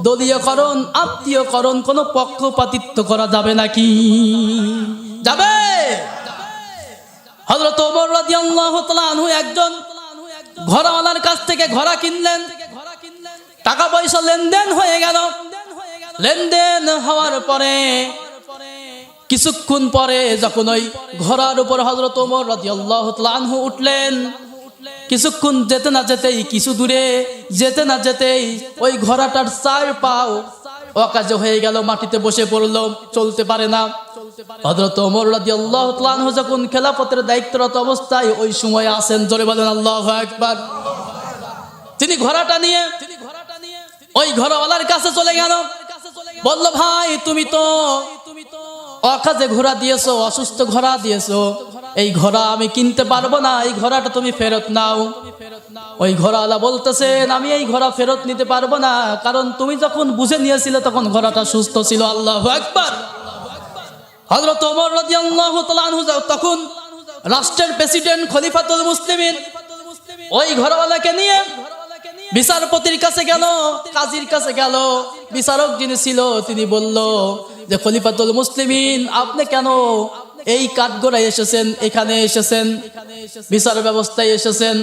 দলীয়করণ, আত্মীয়করণ, কোনো পক্ষপাতিত্ব করা যাবে নাকি? যাবে? হযরত ওমর রাদিয়াল্লাহু তাআলা আনহু একজন ঘোড়াওয়ালার কাছ থেকে ঘোড়া কিনলেন। টাকা পয়সা লেনদেন হয়ে গেল। লেনদেন হওয়ার পরে কিছুক্ষণ পরে যখন ওই ঘোড়ার উপর হযরত ওমর রাদিয়াল্লাহু তাআলা আনহু উঠলেন, কিছুক্ষণ যেতে না যেতেই, কিছু দূরে যেতে না যেতেই ওই ঘোড়াটার চার পাও অকাজ হয়ে গেল, মাটিতে বসে পড়লো, চলতে পারে না। হযরত ওমর রাদিয়াল্লাহু তাআলা আনহু যখন খেলাফতের দায়িত্বরত অবস্থায় ওই সময় আছেন, জোরে বলেন আল্লাহু আকবার, তিনি ঘোড়াটা নিয়ে ওই ঘোড়াওয়ালার কাছে চলে গেল। বলল, ভাই তুমি তো অকাজে ঘোড়া দিয়েছো, অসুস্থ ঘোড়া দিয়েছো, এই ঘোড়া আমি কিনতে পারবো না, এই ঘোড়াটা তুমি ফেরত নাও। ওই ঘোড়াওয়ালা বলতেছেন, আমি এই ঘোড়া ফেরত নিতে পারবো না, কারণ তুমি যখন বুঝে নিয়েছিলে তখন ঘোড়াটা সুস্থ ছিল। আল্লাহু আকবার। হযরত ওমর রাদিয়াল্লাহু তাআলা আনহু তখন রাষ্ট্রের প্রেসিডেন্ট, খলিফাতুল মুসলিমিন, ওই ঘোড়াওয়ালাকে নিয়ে বিচারপতির কাছে গেল, কাজীর কাছে গেল। বিচারক যিনি ছিল তিনি বলল যে, খলিফাতুল মুসলিমিন, আপনি কেন এই কাঠগড়ায় এসেছেন, এখানে এসেছেন, বিচার ব্যবস্থায় এসেছেন?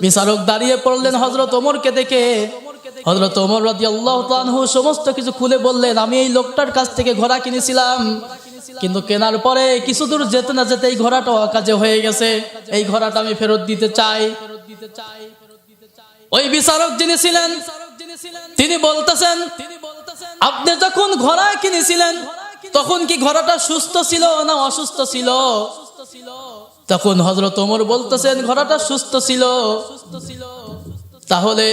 বিচারক দাঁড়িয়ে পড়লেন হযরত ওমরকে দেখে। হযরত ওমর রাদিয়াল্লাহু তাআলা আনহু সমস্ত কিছু খুলে বললেন, আমি এই লোকটার কাছ থেকে ঘোড়া কিনেছিলাম, কিন্তু কেনার পরে কিছু দূর যেতে না যেতে এই ঘোড়াটা অকাজে হয়ে গেছে, এই ঘোড়াটা আমি ফেরত দিতে চাই। ওই বিচারক যিনি ছিলেন তিনি বলতেছেন, আপনি যখন ঘোড়া কিনেছিলেন তখন কি ঘোড়াটা সুস্থ ছিল না অসুস্থ ছিল? তখন হযরত ওমর বলতেছেন, ঘোড়াটা সুস্থ ছিল। তাহলে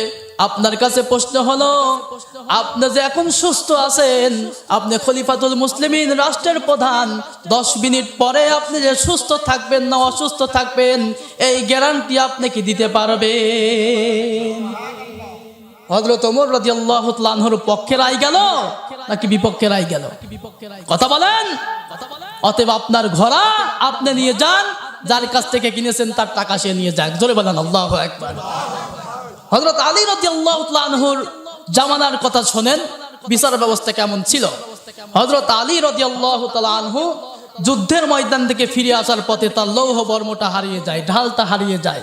আপনার কাছে প্রশ্ন হলো, আপনি যে এখন সুস্থ আছেন, আপনি খলিফাতুল মুসলিমিন, রাষ্ট্রের প্রধান, 10 মিনিট পরে আপনি যে সুস্থ থাকবেন না অসুস্থ থাকবেন, এই গ্যারান্টি আপনি কি দিতে পারবেন? হযরত ওমর রাদিয়াল্লাহু তাআলা আনহুর পক্ষে রায় গেল নাকি বিপক্ষে রায় গেল? কথা বলেন। অতএব আপনার ঘোড়া আপনি নিয়ে যান, যার কাছ থেকে কিনেছেন তার টাকা সে নিয়ে যাক। জোরে বলেন আল্লাহু আকবার। হযরত আলী রাদিয়াল্লাহু তাআলা আনহুর জামানার কথা শোনেন, বিচার ব্যবস্থা কেমন ছিল। হযরত আলী রাদিয়াল্লাহু তাআলা আনহু যুদ্ধের ময়দান থেকে ফিরে আসার পথে তার লৌহ বর্মটা হারিয়ে যায়, ঢালটা হারিয়ে যায়।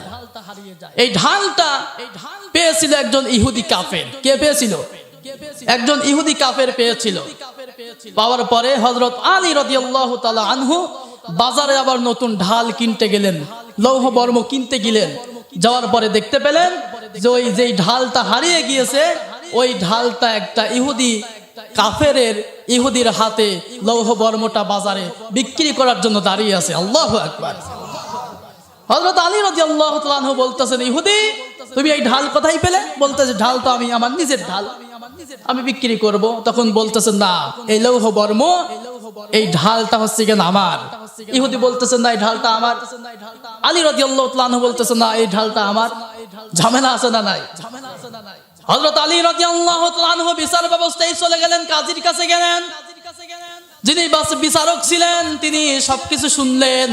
এই ঢালটা পেয়েছিল একজন ইহুদি কাফের। কে পেয়েছিল? একজন ইহুদি কাফের পেয়েছিল। পাওয়ার পরে হযরত আলী রাদিয়াল্লাহু তাআলা আনহু বাজারে আবার নতুন ঢাল কিনতে গেলেন, লৌহ বর্ম কিনতে গেলেন। যাওয়ার পরে দেখতে পেলেন যে ওই যেই ঢালটা হারিয়ে গিয়েছে, ওই ঢালটা একটা ইহুদির হাতে লৌহ বর্মটা বাজারে বিক্রি করার জন্য দাঁড়িয়ে আছে। আল্লাহু আকবার। হযরত আলী রাদিয়াল্লাহু তাআলা আনহু বলতেছেন, ইহুদি তুমি এই ঢাল কোথায় পেলে? বলতেছে, ঢাল তো আমি আমার নিজের ঢাল, আমি বিক্রি করব। তখন বলতেছেন, না, এই লৌহ বর্ম, এই ঢালটা হচ্ছে কেন আমার। ইহুদি বলতেছেন, না, এই ঢালটা আমার। আলী রাদিয়াল্লাহু তাআলা আনহু বলতেছেন, না, এই ঢালটা আমার। ঝামেলা আছে না নাই? হযরত আলী রাদিয়াল্লাহু তাআলা আনহু বিচার ব্যবস্থায় চলে গেলেন, কাজীর কাছে গেলেন। যিনি বিচারক ছিলেন তিনি সবকিছু শুনলেন।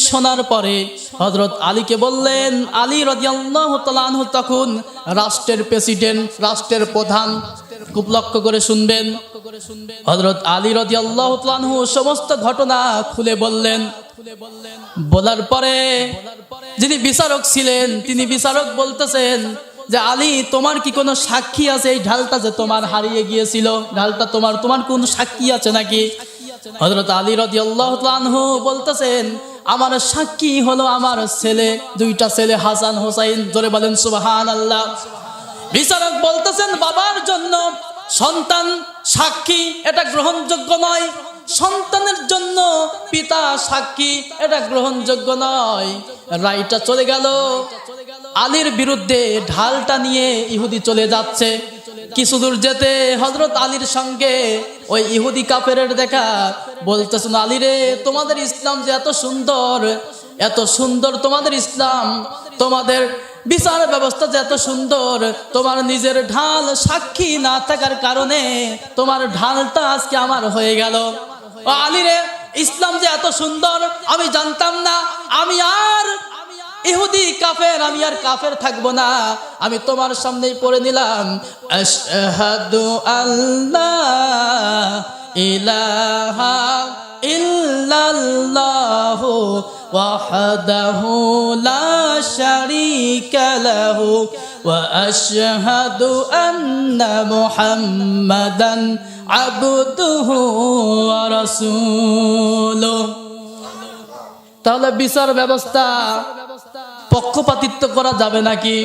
শোনার পরে হযরত আলীকে বললেন, আলী রাদিয়াল্লাহু তাআলা আনহু তখন রাষ্ট্রের প্রেসিডেন্ট, রাষ্ট্রের প্রধান। খুব লক্ষ্য করে শুনবেন। হযরত আলী রাদিয়াল্লাহু তাআলা আনহু সমস্ত ঘটনা খুলে বললেন। বলার পরে যিনি বিচারক ছিলেন তিনি বিচারক বলতেছেন যে, আলী তোমার কি কোনো সাক্ষী আছে? এই ঢালটা যে তোমার হারিয়ে গিয়েছিল, ঢালটা তোমার কোন সাক্ষী আছে নাকি? হযরত আলী রাদিয়াল্লাহু তাআলা আনহু বলতেছেন, আমার সাক্ষী হলো আমার ছেলে, 2টা ছেলে, হাসান হোসাইন। জোরে বলেন সুবহানাল্লাহ। বিচারক বলতেছেন, বাবার জন্য সন্তান সাক্ষী এটা গ্রহণযোগ্য নয়, সন্তানের জন্য পিতা সাক্ষী এটা গ্রহণযোগ্য নয়। রায়টা চলে গেল আলীর বিরুদ্ধে। ঢালটা নিয়ে ইহুদি চলে যাচ্ছে। কিছু দূর যেতে হযরত আলীর সঙ্গে ওই ইহুদি কাফেরের দেখা। বলতেছেন, আলী রে, তোমাদের ইসলাম যে এত সুন্দর, এত সুন্দর তোমাদের ইসলাম, তোমাদের বিচার ব্যবস্থা যে এত সুন্দর, তোমার নিজের ঢাল সাক্ষী না থাকার কারণে তোমার ঢালটা আজকে আমার হয়ে গেল। আলী রে, ইসলাম যে এত সুন্দর আমি জানতাম না, আমি আর ইহুদি কাফের, আমি আর কাফের থাকবো না, আমি তোমার সামনেই পড়ে নিলাম আশহাদু আল্লা ইলাহা ইল্লাল্লাহু ওয়াহদাহু লা শারীকা লাহু ওয়া আশহাদু আন্না মুহাম্মাদান আবদুহু ওয়া রাসূলুহু। তাহলে বিচার ব্যবস্থা পক্ষপাতিত্ব করা যাবে নাকি?